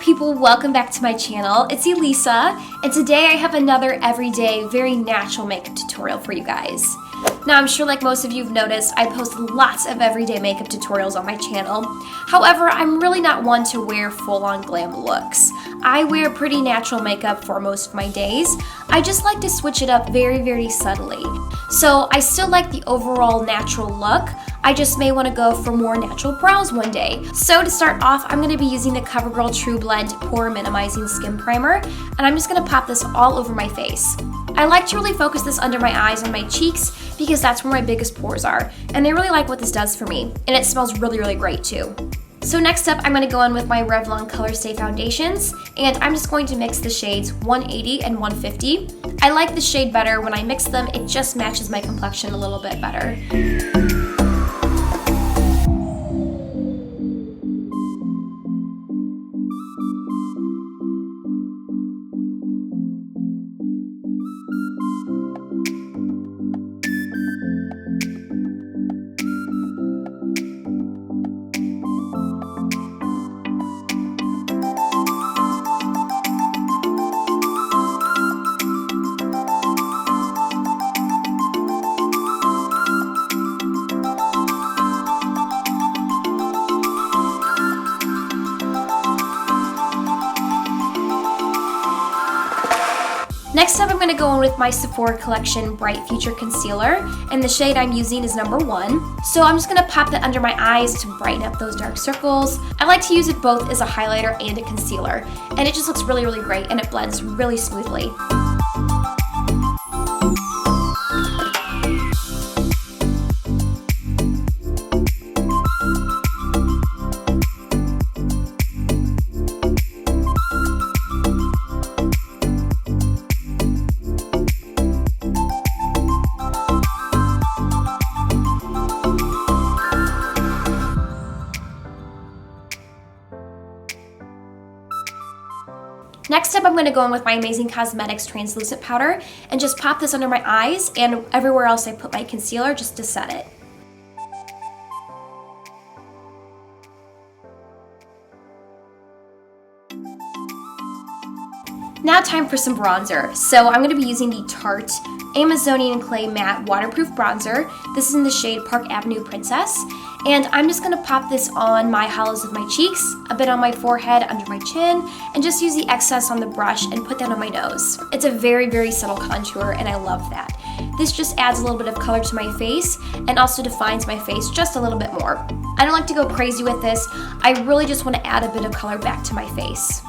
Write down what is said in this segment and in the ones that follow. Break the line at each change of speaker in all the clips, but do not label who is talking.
people, welcome back to my channel. It's Elesa, and today I have another everyday, very natural makeup tutorial for you guys. Now, I'm sure like most of you have noticed, I post lots of everyday makeup tutorials on my channel. However, I'm really not one to wear full-on glam looks. I wear pretty natural makeup for most of my days. I just like to switch it up very, very subtly. So I still like the overall natural look. I just may want to go for more natural brows one day. So to start off, I'm going to be using the Covergirl Trueblend Pore Minimizing Skin Primer, and I'm just going to pop this all over my face. I like to really focus this under my eyes and my cheeks because that's where my biggest pores are, and I really like what this does for me, and it smells really, really great too. So next up, I'm going to go in with my Revlon Colorstay foundations, and I'm just going to mix the shades 180 and 150. I like the shade better when I mix them. It just matches my complexion a little bit better. Next up, I'm going to go in with my Sephora Collection Bright Future Concealer, and the shade I'm using is number 1. So I'm just going to pop that under my eyes to brighten up those dark circles. I like to use it both as a highlighter and a concealer, and it just looks really, really great, and it blends really smoothly. Next up, I'm going to go in with my Amazing Cosmetics Translucent Powder and just pop this under my eyes and everywhere else I put my concealer just to set it. Now time for some bronzer. So I'm going to be using the Tarte Amazonian Clay Matte Waterproof Bronzer. This is in the shade Park Avenue Princess. And I'm just going to pop this on my hollows of my cheeks, a bit on my forehead, under my chin, and just use the excess on the brush and put that on my nose. It's a very, very subtle contour, and I love that. This just adds a little bit of color to my face and also defines my face just a little bit more. I don't like to go crazy with this. I really just want to add a bit of color back to my face.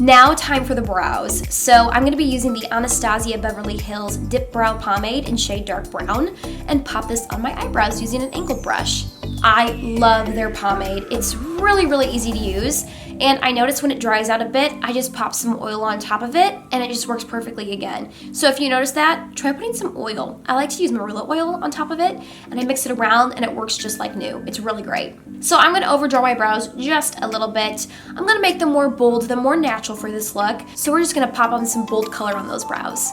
Now time for the brows. So I'm going to be using the Anastsia Beverly Hills Dip Brow Pomade in shade Dark Brown and pop this on my eyebrows using an angled brush. I love their pomade. It's really, really easy to use, and I notice when it dries out a bit, I just pop some oil on top of it and it just works perfectly again. So if you notice that, try putting some oil. I like to use marula oil on top of it, and I mix it around and it works just like new. It's really great. So I'm going to overdraw my brows just a little bit. I'm going to make them more bold, them more natural for this look. So we're just going to pop on some bold color on those brows.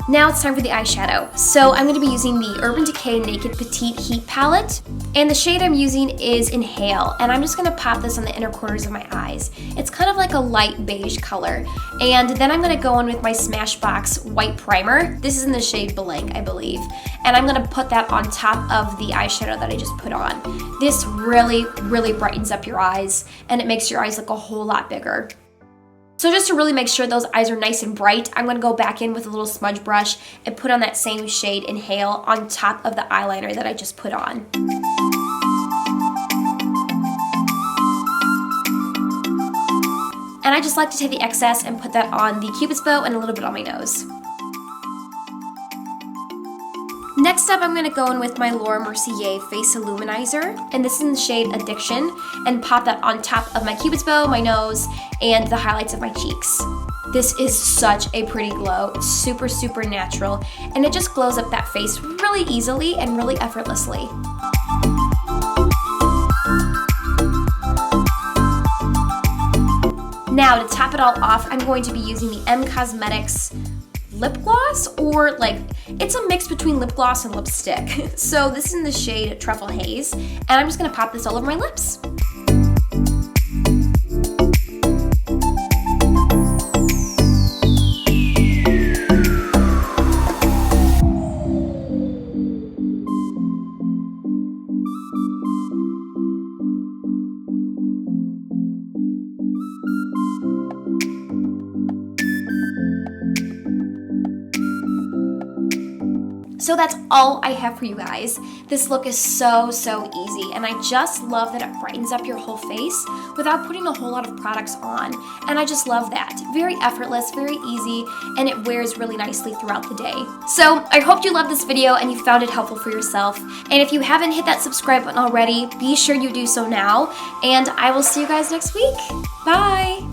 Now it's time for the eyeshadow. So I'm going to be using the Urban Decay Naked Petite Heat palette, and the shade I'm using is Inhale, and I'm just going to pop this on the inner corners of my eyes. It's kind of like a light beige color, and then I'm going to go in with my Smashbox white primer. This is in the shade Blank, I believe, and I'm going to put that on top of the eyeshadow that I just put on. This really, really brightens up your eyes, and it makes your eyes look a whole lot bigger. So just to really make sure those eyes are nice and bright, I'm going to go back in with a little smudge brush and put on that same shade Inhale on top of the eyeliner that I just put on. And I just like to take the excess and put that on the Cupid's bow and a little bit on my nose. Next up, I'm going to go in with my Laura Mercier Face Illuminizer, and this is in the shade Addiction, and pop that on top of my Cupid's bow, my nose, and the highlights of my cheeks. This is such a pretty glow. It's super, super natural, and it just glows up that face really easily and really effortlessly. Now, to top it all off, I'm going to be using the M Cosmetics lip gloss, or like, it's a mix between lip gloss and lipstick. So this is in the shade Truffle Haze, and I'm just gonna pop this all over my lips. So that's all I have for you guys. This look is so, so easy, and I just love that it brightens up your whole face without putting a whole lot of products on, and I just love that. Very effortless, very easy, and it wears really nicely throughout the day. So I hope you loved this video and you found it helpful for yourself, and if you haven't hit that subscribe button already, be sure you do so now, and I will see you guys next week. Bye!